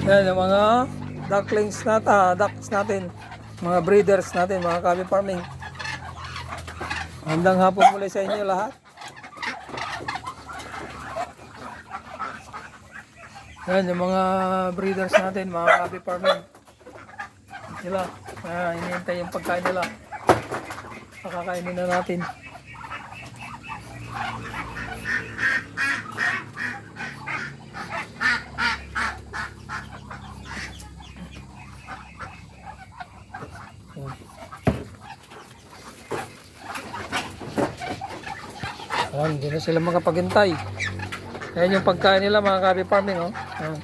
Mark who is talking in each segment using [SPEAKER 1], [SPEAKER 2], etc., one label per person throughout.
[SPEAKER 1] Yan yung mga ducklings natin, ducks natin, mga breeders natin, mga cabi farming. Handang hapon muli sa inyo lahat. Yan yung mga breeders natin, mga cabi farming. Sila, hinihintay yung pagkain nila. Pakakainin na natin. Ayan, hindi na sila makapaghintay. Ayan yung pagkain nila, mga cabi farming, oh. Ayan.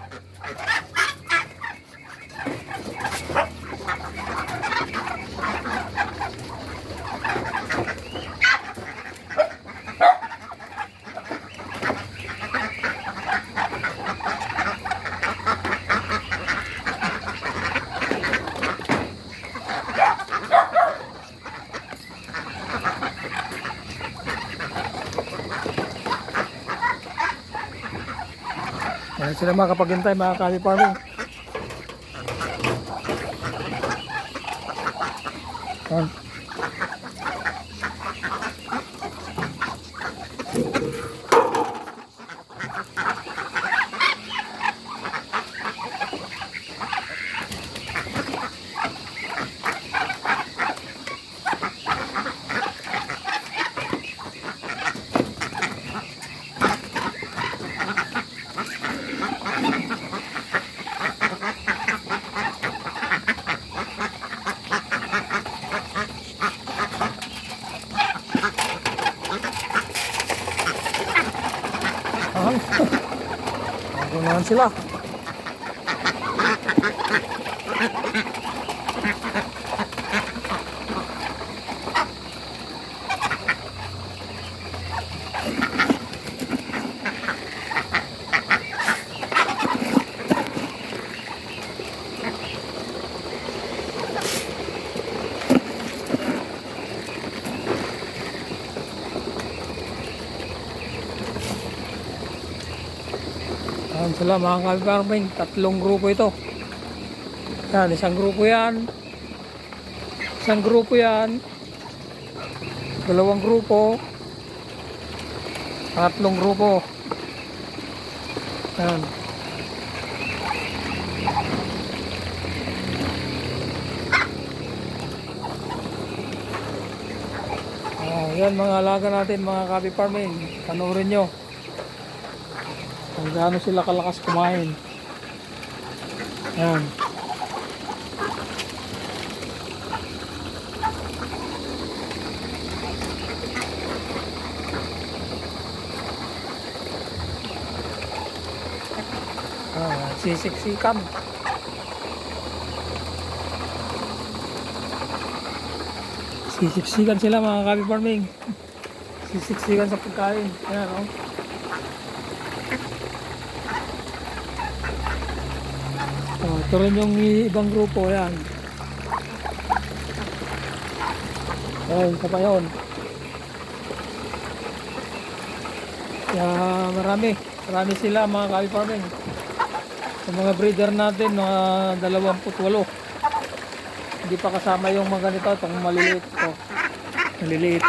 [SPEAKER 1] Ayan sila makapaghintay, mga cabi farming. Ayan. Ayan. Ako naman sila. Ayan sila, mga cabi farming. Tatlong grupo ito. Yan, isang grupo yan. Isang grupo yan. Dalawang grupo. Tatlong grupo. Yan. Yan mga alaga natin, mga cabi farming. Panoorin nyo kung gaano sila kalakas kumain. Yan. Sisiksikan. Sisiksikan sila, mga cabi farming. Sisiksikan sa pagkain. Ayan, oh. Ito rin yung ibang grupo. Ayan. Ayan, isa pa yun. Kaya marami sila, mga cabi farming. Sa mga breeder natin, mga 28. Hindi pa kasama yung mga ganito, itong maliliit ito. Maliliit.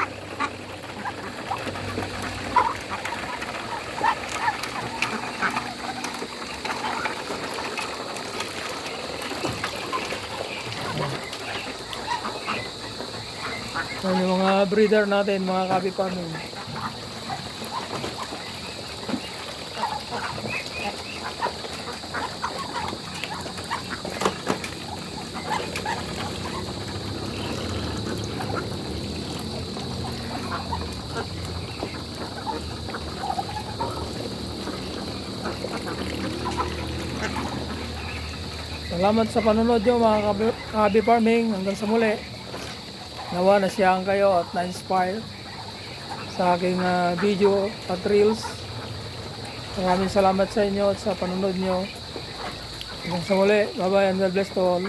[SPEAKER 1] Yan yung mga breeder natin, mga cabi farming. Salamat sa panonood nyo, mga cabi farming. Hanggang sa muli. Nawa nasiyahan kayo at na-inspire sa aking video at reels. Maraming salamat sa inyo at sa panonood nyo. Hanggang sa muli. Bye bye and God bless to all.